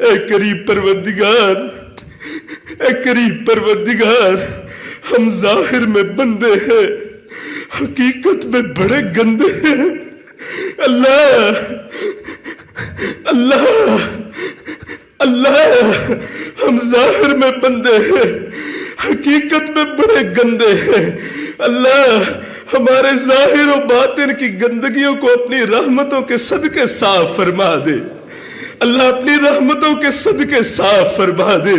اے قریب پروردگار، اے قریب پروردگار، ہم ظاہر میں بندے ہیں، حقیقت میں بڑے گندے ہیں۔ اللہ اللہ اللہ، ہم ظاہر میں بندے ہیں، حقیقت میں بڑے گندے ہیں۔ اللہ ہمارے ظاہر و باطن کی گندگیوں کو اپنی رحمتوں کے صدقے صاف فرما دے۔ اللہ اپنی رحمتوں کے صدقے صاف فرما دے۔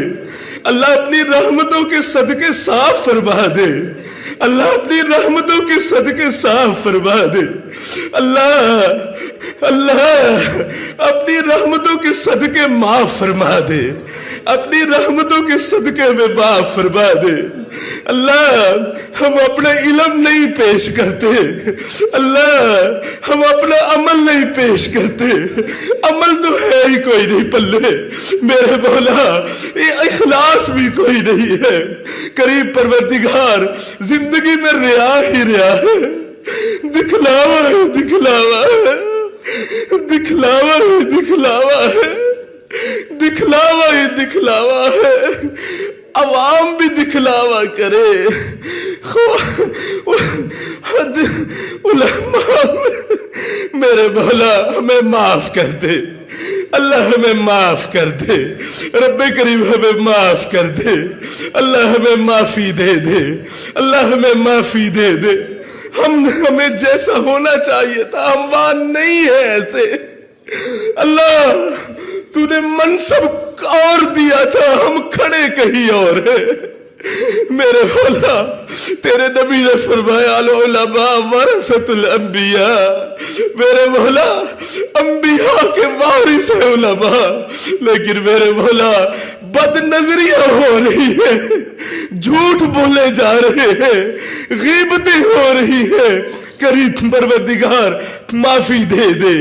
اللہ اپنی رحمتوں کے صدقے صاف فرما دے۔ اللہ اپنی رحمتوں کے صدقے صاف فرما دے۔ اللہ اللہ اپنی رحمتوں کے صدقے معاف فرما دے، اپنی رحمتوں کے صدقے میں معاف فرما دے۔ اللہ ہم اپنا علم نہیں پیش کرتے، اللہ ہم اپنا عمل نہیں پیش کرتے، عمل تو ہے ہی کوئی نہیں پلے میرے مولا، یہ اخلاص بھی کوئی نہیں ہے۔ قریب پروردگار زندگی میں ریا ہی ریا ہے، دکھلاوا ہے دکھلاوا ہے، دکھلاوا ہی دکھلاوا ہے، دکھلاوا ہی دکھلاوا ہے۔ عوام بھی دکھلاوا کرے، علماء میرے مولا ہمیں معاف کر دے، اللہ ہمیں معاف کر دے، رب کریم ہمیں معاف کر دے، اللہ ہمیں معافی دے دے، اللہ ہمیں معافی دے دے۔ ہمیں جیسا ہونا چاہیے تھا ہم وہاں نہیں ہے ایسے۔ اللہ تو نے منصب اور دیا تھا، ہم کھڑے کہیں اور ہیں۔ میرے مولا تیرے نبی نے فرمایا العلماء ورثۃ الانبیاء، میرے مولا انبیاء کے وارث ہیں علماء، لیکن میرے مولا بد نظریاں ہو رہی ہے، جھوٹ بولے جا رہے ہیں، غیبتیں ہو رہی ہیں۔ کریم پروردگار معافی دے دے،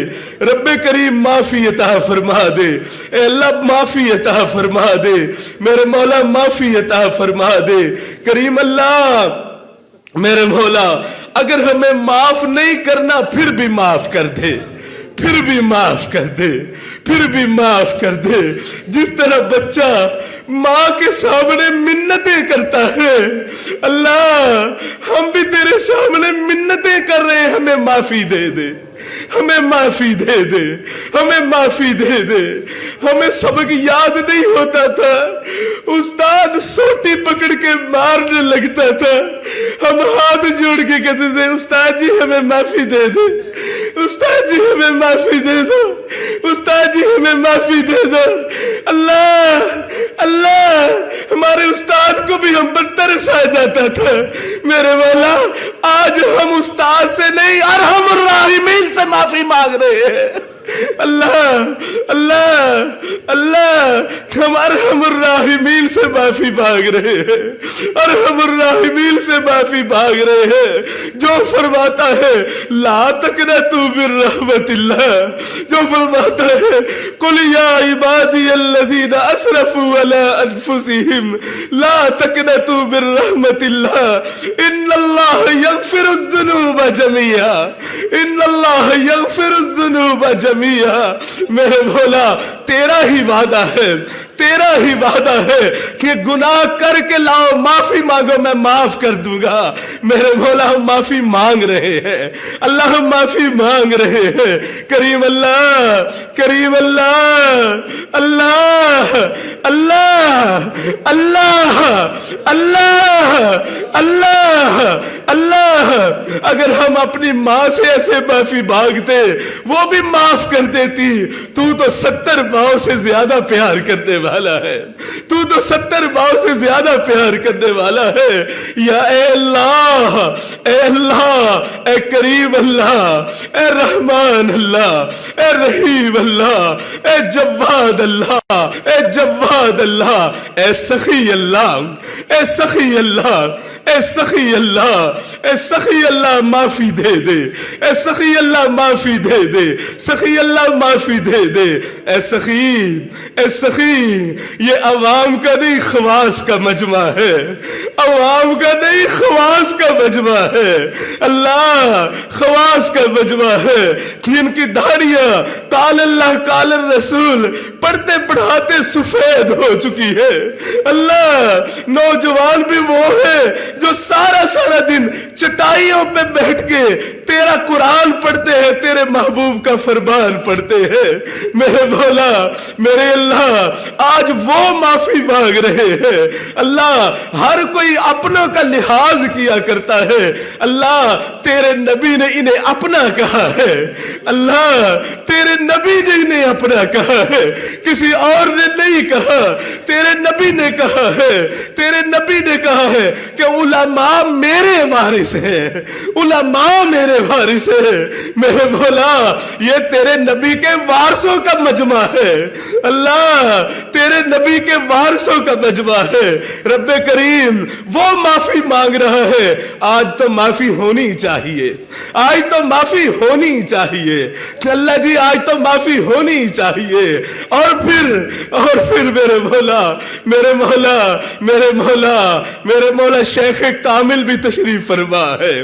رب کریم معافی عطا فرما دے، اے اللہ معافی عطا فرما دے، میرے مولا معافی عطا فرما دے۔ کریم اللہ میرے مولا اگر ہمیں معاف نہیں کرنا پھر بھی معاف کر دے، پھر بھی معاف کر دے، پھر بھی معاف کر دے۔ جس طرح بچہ ماں کے سامنے منتیں کرتا ہے، اللہ ہم بھی تیرے سامنے منتیں کر رہے ہیں، ہمیں معافی دے دے، ہمیں معافی دے دے، ہمیں معافی دے دے۔ ہمیں سبق یاد نہیں ہوتا تھا، استاد سوٹی پکڑ کے مارنے لگتا تھا، ہم ہاتھ جوڑ کے کہتے تھے استاد جی ہمیں معافی دے دے، استاد جی ہمیں معافی دے دو، استاد جی ہمیں معافی دے دو۔ اللہ اللہ ہمارے استاد کو بھی ہم پر ترس آ جاتا تھا، میرے مولا آج ہم استاد سے نہیں ارحم الراحمین سے معافی مانگ رہے ہیں۔ اللہ اللہ اللہ ہم ارحم الراحمین سے معافی مانگ رہے ہیں، ارحم الراحمین سے معافی مانگ رہے ہیں، جو فرماتا ہے لا تقنطوا من رحمت اللہ، جو فرماتا ہے قل یا عبادی الذین اسرفوا علی انفسہم لا تقنطوا من رحمت اللہ ان اللہ یغفر الذنوب جميعا، ان اللہ یغفر الذنوب جميعا۔ میرے مولا تیرا ہی وعدہ ہے، تیرا ہی وعدہ ہے کہ گناہ کر کے لاؤ معافی مانگو میں معاف کر دوں گا۔ میرے مولا ہم معافی مانگ رہے ہیں، اللہ ہم معافی مانگ رہے ہیں۔ کریم اللہ کریم اللہ اللہ اللہ اللہ اللہ اللہ اللہ اگر ہم اپنی ماں سے ایسے معافی مانگتے وہ بھی معاف کر دیتی۔ تو 70 ماؤں سے زیادہ پیار کرنے والا ہے، تو 70 ماؤں سے زیادہ پیار کرنے والا ہے۔ یا اے اللہ اے اللہ اے کریم اللہ اے رحمان اللہ اے رحیم اللہ اے جواد اللہ اے جواد اللہ اے سخی اللہ اے سخی اللہ اے سخی اللہ، اے سخی اللہ معافی دے دے، اے سخی اللہ معافی دے دے، سخی اللہ معافی دے دے۔ اے سخی، اے سخی، یہ عوام کا نہیں خواص کا مجمع ہے، عوام کا نہیں خواص کا مجمع ہے، اللہ خواص کا مجمع ہے، جن کی داڑیاں قال اللہ قال الرسول پڑھتے پڑھاتے سفید ہو چکی ہے۔ اللہ نوجوان بھی وہ ہے جو سارا دن چٹائیوں پہ بیٹھ کے تیرا قرآن پڑھتے ہیں، تیرے محبوب کا فرمان پڑھتے ہیں۔ میرے مولا، میرے اللہ، آج وہ معافی مانگ رہے ہیں۔ اللہ ہر کوئی اپنوں کا لحاظ کیا کرتا ہے، اللہ تیرے نبی نے انہیں اپنا کہا ہے، اللہ تیرے نبی نے انہیں اپنا کہا ہے، کسی اور نے نہیں کہا، تیرے نبی نے کہا ہے، تیرے نبی نے کہا ہے کہ علماء میرے وارث ہیں، علماء میرے وارث ہیں۔ میرے مولا یہ تیرے نبی کے وارثوں کا مجمع ہے، اللہ تیرے نبی کے وارثوں کا مجمع ہے۔ رب کریم وہ معافی مانگ رہا ہے، آج تو معافی ہونی چاہیے، آج تو معافی ہونی چاہیے، اللہ جی آج تو معافی ہونی چاہیے۔ اور پھر میرے مولا، میرے مولا، میرے مولا، میرے مولا شیخ کامل بھی تشریف فرما ہے،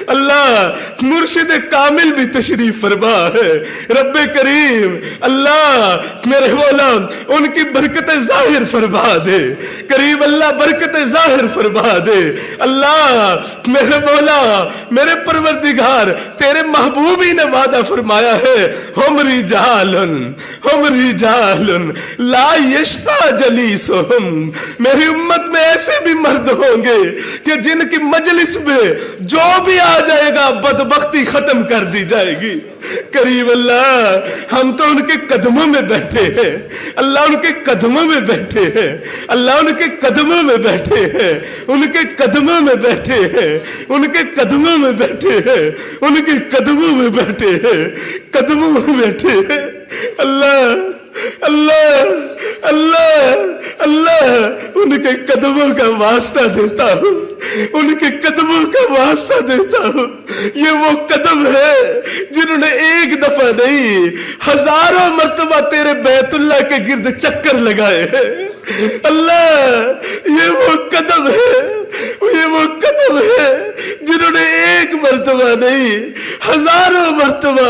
اللہ مرشد کامل بھی تشریف فرما ہے۔ رب کریم اللہ میرے مولا ان کی برکتیں ظاہر فرما دے، کریم اللہ برکتیں ظاہر فرما دے۔ اللہ میرے مولا، میرے پروردگار، تیرے محبوبی نے وعدہ فرمایا ہے، ہم رجال لا یشقی جلیسہم، میری امت میں ایسے بھی مرد ہوں گے کہ جن کی مجلس میں جو بھی آ جائے گا بدبختی ختم کر دی جائے گی۔ کریم اللہ ہم تو ان کے قدموں میں بیٹھے ہیں، اللہ ان کے قدموں میں بیٹھے ہیں، اللہ ان کے قدموں میں بیٹھے ہیں، ان کے قدموں میں بیٹھے ہیں، ان کے قدموں میں بیٹھے ہیں، ان کے قدموں میں بیٹھے ہیں، قدموں میں بیٹھے ہیں۔ اللہ اللہ اللہ اللہ ان کے قدموں کا واسطہ دیتا ہوں، ان کے قدموں کا واسطہ دیتا ہوں۔ یہ وہ قدم ہے جنہوں نے ایک دفعہ نہیں ہزاروں مرتبہ تیرے بیت اللہ کے گرد چکر لگائے ہیں۔ اللہ یہ وہ قدم ہے، یہ وہ قدم ہے جنہوں نے ایک مرتبہ نہیں ہزاروں مرتبہ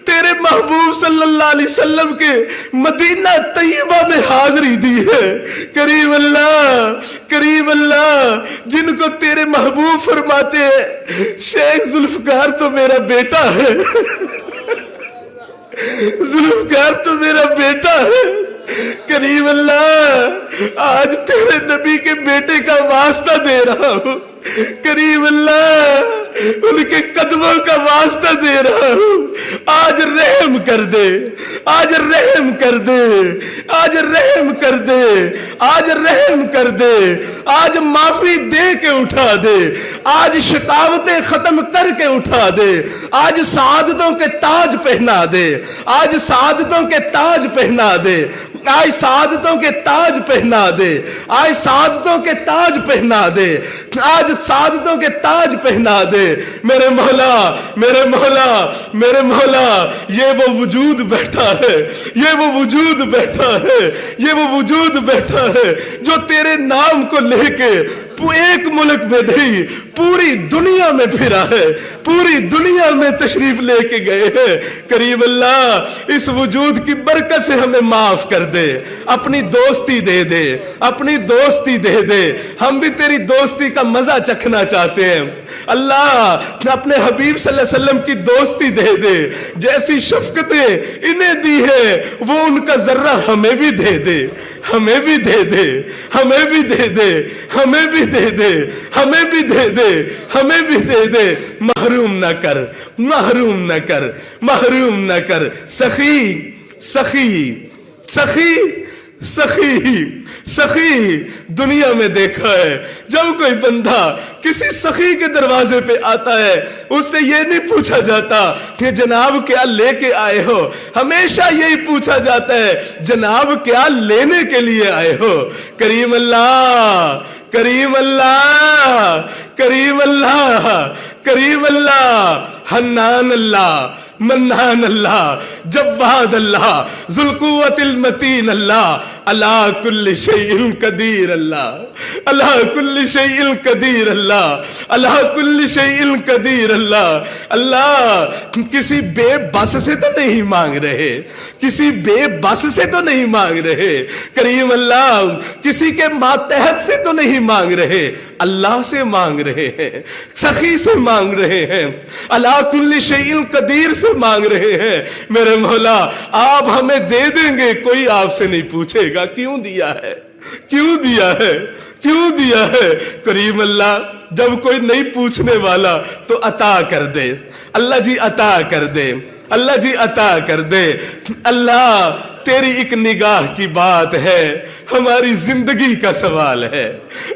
تیرے محبوب صلی اللہ علیہ وسلم کے مدینہ طیبہ میں حاضری دی ہے۔ کریم اللہ، کریم اللہ، جن کو تیرے محبوب فرماتے ہیں شیخ ذوالفقار تو میرا بیٹا ہے، ذوالفقار تو میرا بیٹا ہے۔ کریم اللہ آج تیرے نبی کے بیٹے کا واسطہ دے رہا ہوں، کریم اللہ ان کے قدموں کا واسطہ دے رہا ہوں، آج رحم کر دے، آج رحم کر دے، آج رحم کر دے، آج رحم کر دے، آج معافی دے کے اٹھا دے، آج شکاوتیں ختم کر کے اٹھا دے، آج سعادتوں کے تاج پہنا دے، آج سعادتوں کے تاج پہنا دے، آج سعادتوں کے تاج پہنا دے، آج سعادتوں کے تاج پہنا دے، آج سعادتوں کے تاج پہنا دے۔ میرے مولا، میرے مولا، میرے مولا، یہ وہ وجود بیٹھا ہے، یہ وہ وجود بیٹھا ہے، یہ وہ وجود بیٹھا ہے جو تیرے نام کو لے کے ایک ملک میں نہیں پوری دنیا میں پھرا ہے، پوری دنیا میں تشریف لے کے گئے ہیں۔ کریم اللہ اس وجود کی برکت سے ہمیں معاف کر دے، اپنی دوستی دے دے، اپنی دوستی دے دے، ہم بھی تیری دوستی کا مزہ چکھنا چاہتے ہیں۔ اللہ اپنے حبیب صلی اللہ علیہ وسلم کی دوستی دے دے، جیسی شفقتیں انہیں دی ہے وہ ان کا ذرہ ہمیں بھی دے دے، ہمیں بھی دے دے، ہمیں بھی دے دے، ہمیں بھی دے دے، ہمیں بھی دے دے، ہمیں بھی دے دے، محروم نہ کر، محروم نہ کر، محروم نہ کر۔ سخی سخی سخی سخی سخی دنیا میں دیکھا ہے، جب کوئی بندہ کسی سخی کے دروازے پہ آتا ہے اس سے یہ نہیں پوچھا جاتا کہ جناب کیا لے کے آئے ہو، ہمیشہ یہی پوچھا جاتا ہے جناب کیا لینے کے لیے آئے ہو۔ کریم اللہ، کریم اللہ، کریم اللہ، کریم اللہ، حنان اللہ، منان اللہ، جواد اللہ، ذو القوت المتین اللہ، اللہ کل شیء قدیر اللہ، اللہ کل شیء قدیر اللہ، اللہ کل شیء قدیر اللہ۔ اللہ کسی بے بس سے تو نہیں مانگ رہے، کسی بے بس سے تو نہیں مانگ رہے، کریم اللہ کسی کے ماتحت سے تو نہیں مانگ رہے، اللہ سے مانگ رہے ہیں، سخی سے مانگ رہے ہیں، اللہ کل شیء قدیر سے مانگ رہے ہیں۔ میرے مولا آپ ہمیں دے دیں گے، کوئی آپ سے نہیں پوچھے گا کیوں دیا ہے، کیوں دیا ہے، کیوں دیا ہے۔ کریم اللہ جب کوئی نہیں پوچھنے والا تو عطا کر دے، اللہ جی عطا کر دے، اللہ جی عطا کر دے۔ اللہ تیری ایک نگاہ کی بات ہے، ہماری زندگی کا سوال ہے،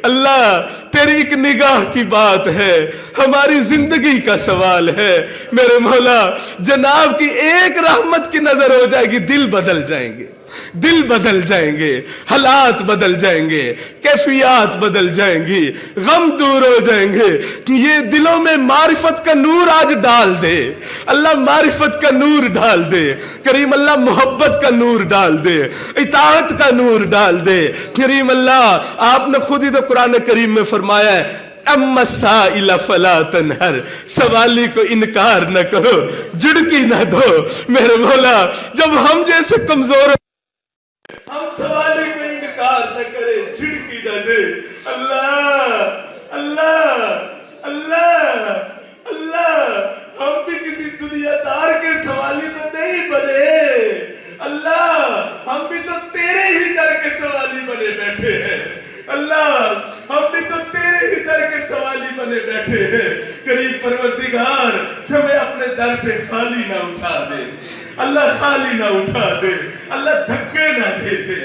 اللہ تیری ایک نگاہ کی بات ہے، ہماری زندگی کا سوال ہے۔ میرے مولا جناب کی ایک رحمت کی نظر ہو جائے گی، دل بدل جائیں گے، دل بدل جائیں گے، حالات بدل جائیں گے، کیفیات بدل جائیں گی، غم دور ہو جائیں گے۔ یہ دلوں میں معرفت کا نور آج ڈال دے، اللہ معرفت کا نور ڈال دے، کریم اللہ محبت کا نور ڈال دے، اطاعت کا نور ڈال دے۔ کریم اللہ آپ نے خود ہی تو قرآن کریم میں فرمایا ہے اما السائل فلا تنہر، سوالی کو انکار نہ کرو، جھڑکی نہ دو۔ میرے مولا جب ہم جیسے کمزور ہم سوالی کو انکار نہ کرے، جھڑکی نہ دے، اللہ اللہ اللہ اللہ ہم بھی کسی دنیا دار کے سوالی تو نہیں بنے، اللہ ہم بھی تو تیرے ہی در کے سوالی بنے بیٹھے ہیں، اللہ ہم بھی تو تیرے ہی در کے سوالی بنے بیٹھے ہیں۔ کریم پروردگار ہمیں اپنے در سے خالی نہ اٹھا دے، اللہ خالی نہ اٹھا دے، اللہ دھکے نہ دے دے،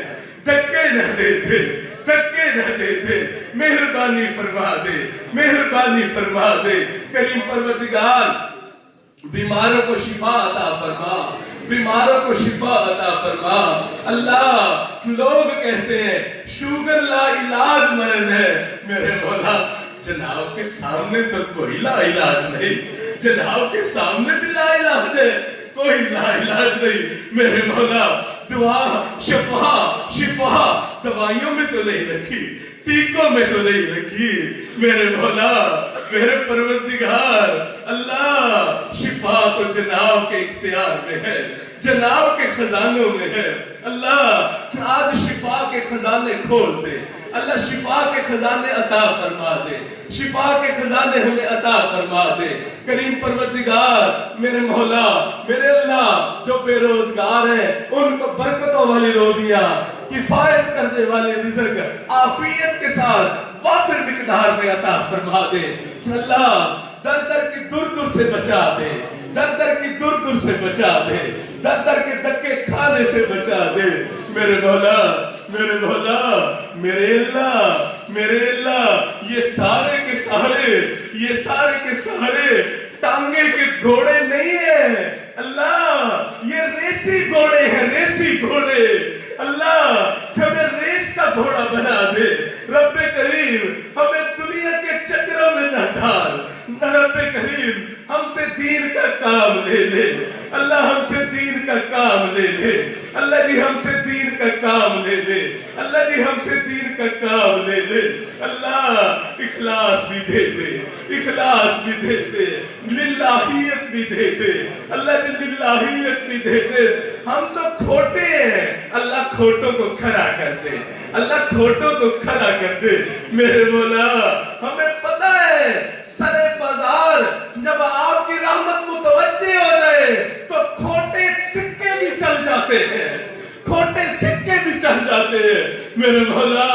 دھکے نہ دے دے، دھکے نہ دے دے، مہربانی فرما دے، مہربانی فرما دے۔ کریم پروردگار بیماروں کو شفا عطا فرما، بیماروں کو شفا عطا فرما۔ اللہ لوگ کہتے ہیں شوگر لا علاج مرض ہے، میرے مولا جناب کے سامنے تو کوئی لا علاج نہیں، جناب کے سامنے بھی لا علاج ہے، کوئی لا علاج نہیں۔ میرے مولا دعا شفا شفا دوائیوں میں تو نہیں رکھی، ٹیکوں میں تو نہیں رکھی، میرے مولا میرے پروردگار اللہ شفا تو جناب کے اختیار میں ہے، جناب کے خزانوں میں ہے۔ اللہ آج شفا کے خزانے کھول دے، اللہ شفا کے خزانے عطا فرما دے، شفا کے خزانے ہمیں عطا فرما دے۔ کریم پروردگار میرے مولا میرے اللہ جو بے روزگار ہیں ان کو برکتوں والی روزیاں، کفایت کرنے والے رزق عافیت کے ساتھ وافر مقدار میں عطا فرما دے۔ اللہ در در کی دور دور سے بچا دے، در در کی دور دور سے بچا دے، در در کے دکے کھانے سے بچا دے۔ میرے مولا میرے مولا میرے اللہ میرے اللہ یہ سارے کے سارے یہ سارے کے سارے ٹانگے کے گھوڑے نہیں ہیں، اللہ یہ ریسی گھوڑے ہیں، ریسی گھوڑے۔ اللہ ہمیں ریس کا گھوڑا بنا دے، رب کریم ہمیں دنیا کے چکروں میں نہ ڈال، رب کریم ہم سے دین کا کام لے لے، اللہ ہم سے دین کا کام لے لے، اللہ جی ہم سے دین کا کام لے لے، اللہ جی ہم سے دین کا کام لے لے۔ اللہ اخلاص بھی دے دے، اخلاص بھی دے دے، للہیت بھی دے دے، اللہ جی للہیت بھی دے دے۔ ہم تو کھوٹے ہیں، اللہ کھوٹوں کو کھڑا کر دے، اللہ کھوٹوں کو کھڑا کر دے۔ میرے مولا ہمیں پتہ ہے سرے بازار جب آپ کی رحمت متوجہ ہو جائے تو کھوٹے سکے بھی چل جاتے ہیں، کھوٹے سکے بھی چل جاتے ہیں۔ میرے مولا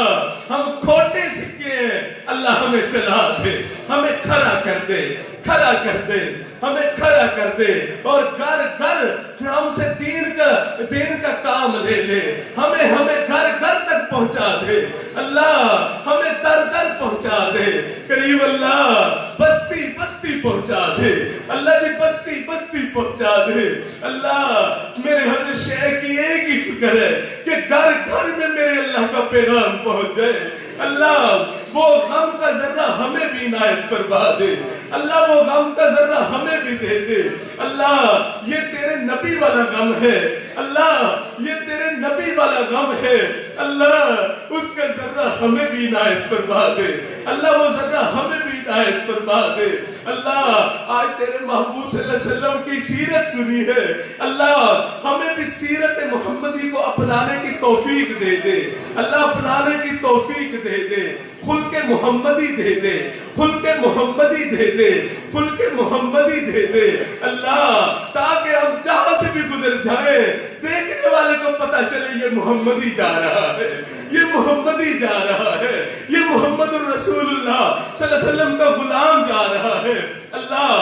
ہم کھوٹے سکے ہیں، اللہ ہمیں چلا دے، ہمیں کھڑا کر دے، کھڑا کر دے، ہمیں کھڑا کر دے، اور گھر گھر ہم سے دین کا کام لے لے، ہمیں گھر گھر تک پہنچا دے، اللہ ہمیں در در پہنچا دے۔ کریم اللہ بستی بستی پہنچا دے، اللہ جی بستی بستی پہنچا دے۔ اللہ میرے حضرت شیخ کی ایک ہی فکر ہے کہ گھر گھر میں میرے اللہ کا پیغام پہنچ جائے، اللہ وہ غم کا ذرہ ہمیں بھی عنایت فرما دے، اللہ وہ غم کا ذرہ ہمیں بھی دے دے۔ اللہ یہ تیرے نبی والا غم ہے، اللہ یہ تیرے نبی والا غم ہے، اللہ اس کا ذرہ ہمیں بھی عنایت فرما دے، اللہ وہ ذرہ ہمیں بھی عنایت فرما دے۔ اللہ آج تیرے محبوب صلی اللہ علیہ وسلم کی سیرت سنی ہے، اللہ ہمیں بھی سیرت محمدی کو اپنانے کی توفیق دے دے، اللہ اپنانے کی توفیق دے دے، خلق محمدی دے دے، خلق محمدی دے دے، خلق محمدی دے دے اللہ، تاکہ ہم جہاں سے بھی گزر جائیں دیکھنے والے کو پتا چلے یہ محمدی جا رہا ہے، یہ محمدی جا رہا ہے، یہ محمد الرسول اللہ صلی اللہ علیہ وسلم کا غلام جا رہا ہے۔ اللہ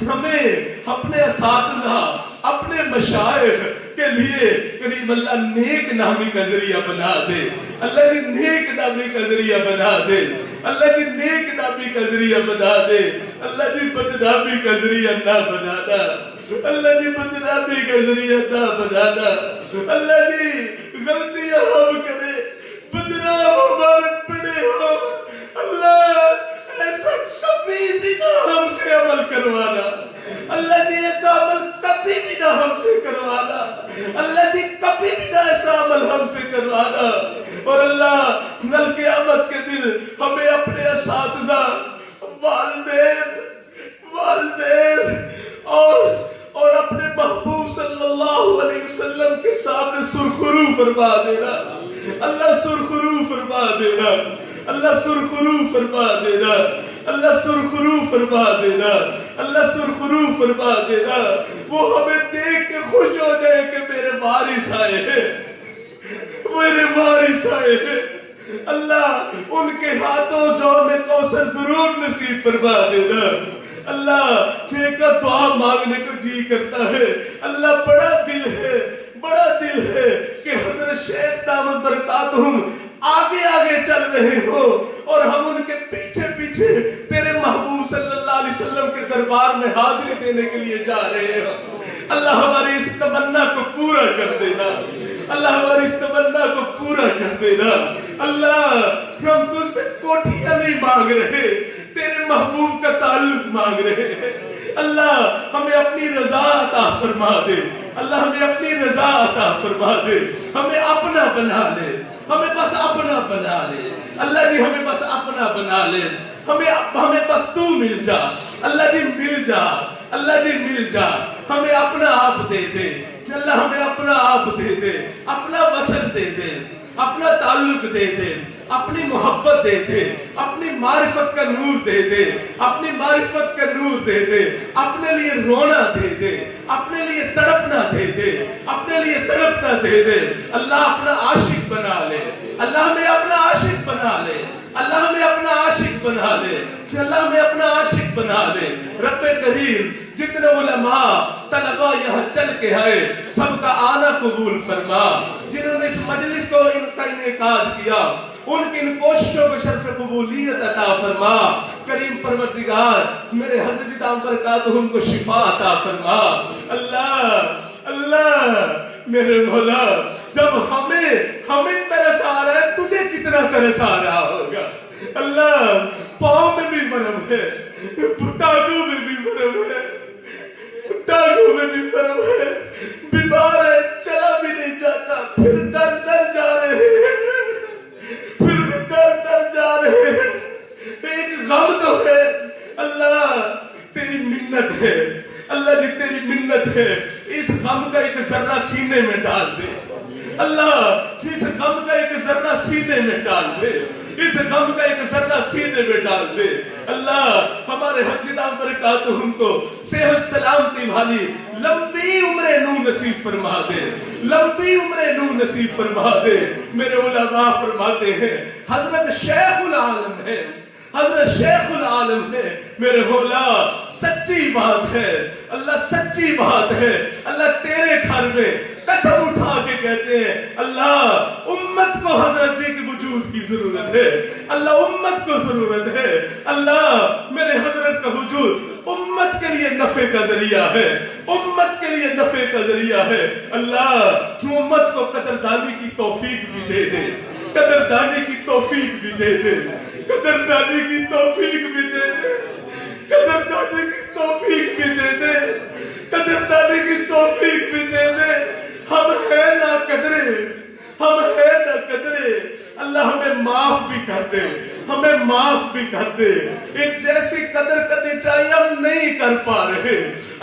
ہمیں اپنے اساتذہ، اپنے مشائخ کے لیے کریم اللہ نیک نامی کا ذریعہ بنا دے، اللہ جی نیک نامی کا ذریعہ بنا دے، اللہ جی نیک نامی کا ذریعہ بنا دے، اللہ جی بدنامی کا ذریعہ نہ بنانا، اللہ جی بدنامی کا ذریعہ نہ بنانا، اللہ جی غلطیاں ہم کرے بدنام ہمارے پڑے ہو، اللہ ایسا کبھی بھی نہ ہم سے عمل کروانا، اللہ جی ایسا عمل کبھی بھی نہ ہم سے کروانا، اللہ جی کبھی بھی نہ ایسا عمل ہم سے کروانا، اور اللہ کل قیامت کے دن ہمیں اپنے اساتذہ، والدین اور اپنے محبوب صلی اللہ علیہ وسلم کے سامنے سرخرو فرما دینا، اللہ سرخرو فرما دینا، اللہ سرخرو فرما دینا، اللہ سرخرو فرما دینا، اللہ سرخرو فرما دینا، وہ ہمیں دیکھ کے خوش ہو جائے کہ میرے وارث آئے ہیں، میرے وارث آئے ہیں، اللہ ان کے ہاتھوں جو ہمیں کوثر ضرور نصیب فرما دینا۔ اللہ ایک دعا مانگنے کو جی کرتا ہے، اللہ بڑا دل ہے کہ حضرت شیخ دامت برکاتہم آگے آگے چل رہے ہو اور ہم ان کے پیچھے پیچھے تیرے محبوب صلی اللہ علیہ وسلم کے دربار میں حاضری دینے کے لیے جا رہے ہیں۔ اللہ ہماری اس تمنا کو پورا کر دینا، اللہ ہماری اس تمنا کو پورا کر دینا۔ اللہ ہم تجھ سے کوٹھیاں نہیں مانگ رہے، تیرے محبوب کا تعلق مانگ رہے ہیں۔ اللہ ہمیں اپنی رضا عطا فرما دے، اللہ ہمیں اپنی رضا عطا فرما دے، ہمیں اپنا بنا لے، ہمیں بس اپنا بنا لے، اللہ جی ہمیں بس اپنا بنا لے، ہمیں بس تو مل جا، اللہ جی مل جا، اللہ جی مل جا، ہمیں اپنا آپ دے دے، اللہ ہمیں اپنا آپ دے دے، اپنا وصل دے دے، اپنا تعلق دے دے، اپنی محبت دے دے، اپنی معرفت کا نور دے دے، اپنی معرفت کا نور دے دے، اپنے لیے رونا دے دے، اپنے لیے تڑپنا دے دے، اپنے لیے تڑپنا دے دے۔ اللہ اپنا عاشق بنا لے، اللہ ہمیں اپنا عاشق بنا لے، اللہ ہمیں اپنا عاشق بنا لے، کہ اللہ ہمیں اپنا عاشق بنا لے۔ رب کریم جتنے علماء طلباء یہاں چل کے آئے سب کا آنا قبول فرما، جنہوں نے اس مجلس کو ان کا انعقاد کیا ان کی ان کوششوں کو شرف قبولیت عطا فرما۔ کریم پروردگار میرے حضرت دام برکاتہم کو شفا عطا فرما۔ اللہ میرے مولا جب ہمیں ترس آ رہا ہے تجھے کتنا ترس آ رہا ہوگا۔ اللہ پاؤں میں بھی مرم ہے، ٹانگوں میں بھی مرم ہے، ٹانگوں میں بھی مرم ہے، بیمار ہے چلا بھی نہیں جاتا، پھر در در جا رہے ہیں، پھر بھی در در جا رہے ہیں۔ ایک غم تو ہے، اللہ تیری منت ہے، اللہ جی تیری منت ہے، اس غم کا ایک ذرہ سینے میں ڈال دے، اللہ اس غم کا ایک ذرہ سینے میں ڈال دے، اس غم کا ایک ذرہ سینے میں ڈال دے۔ اللہ ہمارے حج دام برکاتہم کو صحت سلامتی والی لمبی عمر نو نصیب فرما دے، لمبی عمر نو نصیب فرما دے۔ میرے علماء فرماتے ہیں حضرت شیخ العالم ہے، حضرت شیخ العالم ہے۔ میرے مولا سچی بات ہے، اللہ سچی بات ہے، اللہ تیرے گھر میں قسم اٹھا کے کہتے ہیں اللہ امت کو حضرت جی کی وجود کی ضرورت ہے، اللہ امت کو ضرورت ہے، اللہ میرے حضرت کا وجود امت کے لیے نفع کا ذریعہ ہے، امت کے لیے نفع کا ذریعہ ہے۔ اللہ تو امت کو قدردانی کی توفیق بھی دے دے، قدردانی کی توفیق بھی دے دے، قدردانی کی توفیق بھی دے دے، قدردانی کی توفیق بھی دے دے، قدردانی کی توفیق بھی دے دے۔ ہم ہیں نہ قدرے، ہم ہیں نہ قدرے، اللہ ہمیں معاف بھی کر دے، ہمیں معاف بھی کر دے۔ ایک جیسی قدر کرنی چاہیے ہم نہیں کر پا رہے،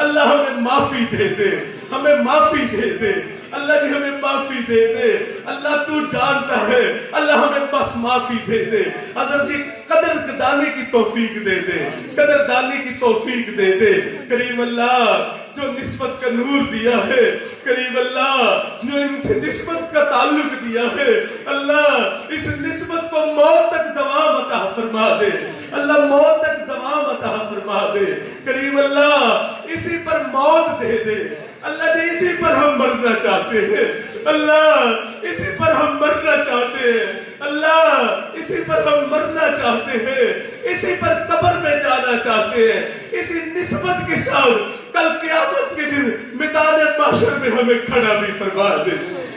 اللہ ہمیں معافی دے دے، ہمیں معافی دے دے، اللہ جی ہمیں معافی دے دے، اللہ تو جانتا ہے، اللہ ہمیں بس معافی دے دے۔ حضرت جی قدردانی کی توفیق دے دے، قدردانی کی توفیق دے دے۔ کریم اللہ جو نسبت کا نور دیا ہے، کریم اللہ جو ان سے نسبت کا تعلق دیا ہے، اللہ اس نسبت کو موت تک دوام عطا فرما دے، اللہ موت تک دوام عطا فرما دے۔ کریم اللہ اسی پر موت دے دے، اللہ جی اسی پر ہم مرنا چاہتے ہیں، اللہ اسی پر ہم مرنا چاہتے ہیں، اللہ اسی پر ہم مرنا چاہتے ہیں، اسی پر قبر میں جانا چاہتے ہیں، اسی نسبت کے ساتھ کل قیامت کے دن میدان محشر میں ہمیں کھڑا بھی فرما دے،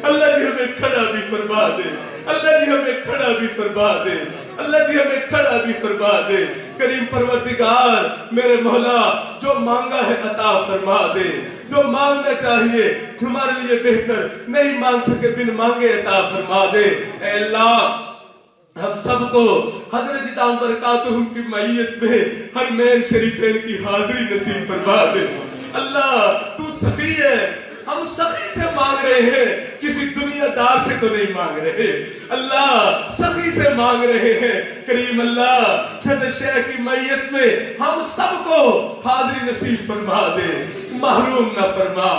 اللہ جی ہمیں کھڑا بھی فرما دے، اللہ جی ہمیں کھڑا بھی فرما دے، اللہ جی ہمیں کھڑا بھی فرما دے۔ کریم پروردگار میرے مولا جو مانگا ہے عطا فرما دے، جو مانگنا چاہیے تمہارے لیے بہتر نہیں مانگ سکے بن مانگے عطا فرما دے۔ اے اللہ ہم سب کو حضرت جی دام برکاتہم کی معیت میں حرمین شریفین کی حاضری نصیب فرما دے۔ اللہ تو سخی ہے، ہم سخی سے مانگ رہے ہیں، کسی دنیا دار سے تو نہیں مانگ رہے، اللہ سخی سے مانگ رہے ہیں۔ کریم اللہ حضرت شیخ کی معیت میں ہم سب کو حاضری نصیب فرما دے، محروم نہ فرما،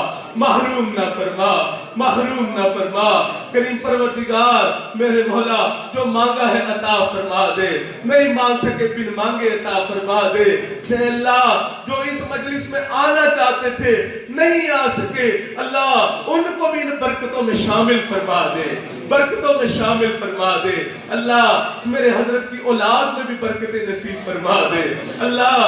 محروم نہ فرما، محروم نہ فرما۔ کریم پروردگار میرے مولا جو مانگا ہے عطا فرما دے، نہیں مانگ سکے بن مانگے عطا فرما دے۔ اے اللہ جو اس مجلس میں آنا چاہتے تھے نہیں آ سکے، اللہ ان کو بھی ان برکتوں میں شامل فرما دے، برکتوں میں شامل فرما دے۔ اللہ میرے حضرت کی اولاد میں بھی برکتیں نصیب فرما دے، اللہ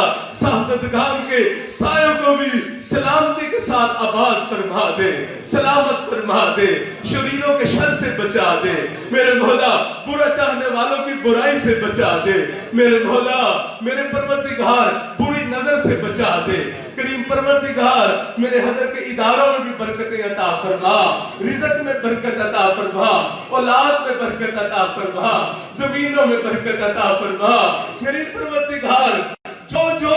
صاحبزادگان کے سایوں کو بھی سلامتی کے ساتھ آباد فرما دے، سلامت فرما دے، شریروں کے شر سے بچا دے، میرے مولا برا چاہنے والوں کی برائی سے بچا دے، میرے مولا میرے پروردگار بری نظر سے بچا دے۔ کریم پروردگار میرے حضرت کے اداروں میں بھی برکتیں عطا فرما، رزق میں برکت عطا فرما، اولاد میں برکت عطا فرما، زمینوں میں برکت عطا فرما۔ کریم پروردگار جو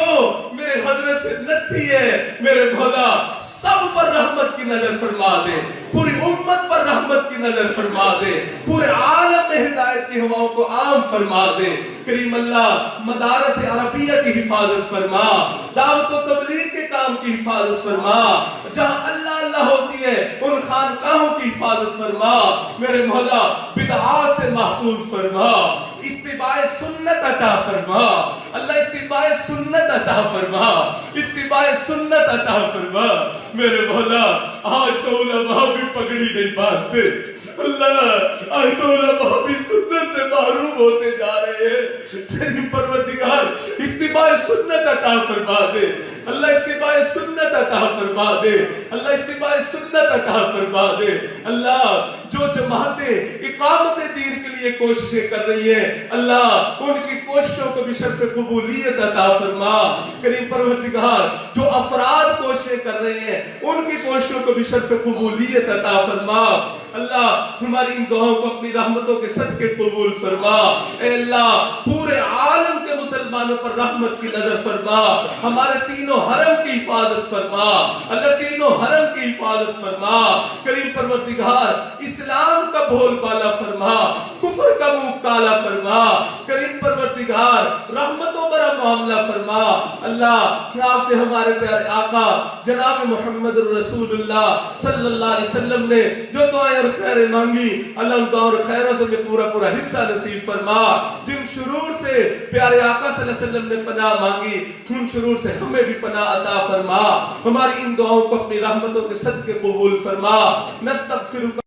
میرے حضرت سے نتی ہے میرے مولا سب پر رحمت کی نظر فرما دے، پوری امت پر رحمت کی نظر فرما دے، پورے عالم میں ہدایت کی ہواؤں کو عام فرما دے۔ کریم اللہ مدارس عربیہ کی حفاظت فرما، دعوت و تبلیغ کے کام کی حفاظت فرما، جہاں اللہ اللہ ہوتی ہے ان خانقاہوں کی حفاظت فرما، میرے مولا بدعات سے محفوظ فرما، اتباع سنت عطا فرما، اللہ اتباع سنت عطا فرما، اتباع سنت عطا فرما۔ میرے مولا آج تو علماء بھی پگڑی نہیں باندھتے، اللہ آج تو علماء بھی سنت سے محروم ہوتے جا رہے ہیں، تیری پروردگار اتباع سنت عطا فرما دے، اللہ اتباع سنت عطا فرما دے، اللہ اتباع سنت عطا فرما دے۔ اللہ جو جماعتیں اقامت دین کے لیے کوششیں کر رہی ہیں، اللہ ان کی کوششوں کو بھی شرف قبولیت عطا فرما۔ کریم پروردگار جو افراد کوششیں کر رہے ہیں ان کی کوششوں کو بھی شرف قبولیت عطا فرما۔ اللہ ہماری ان دعاؤں کو اپنی رحمتوں کے صدقے قبول فرما۔ اے اللہ پورے عالم کے مسلمانوں پر رحمت کی نظر فرما، ہمارے تینوں حرم کی حفاظت فرما، اللہ تینوں حرم کی حفاظت فرما۔ کریم پروردگار اسلام کا بھول بالا فرما، کفر کا منہ کالا فرما۔ کریم پروردگار رحمتوں بھرا معاملہ فرما۔ اللہ کہ آپ سے ہمارے پیارے آقا جناب محمد الرسول اللہ صلی اللہ علیہ وسلم نے جو دعائیں اور خیریں مانگی، اللہ ان دعاؤں اور خیروں سے میں پورا حصہ نصیب فرما۔ جن شرور سے پیارے آقا صلی اللہ علیہ وسلم نے پناہ مانگی، ان شرور سے ہمیں بھی پناہ عطا فرما۔ ہماری ان دعاؤں کو اپنی رحمتوں کے صدقے قبول فرما۔ نستغفرک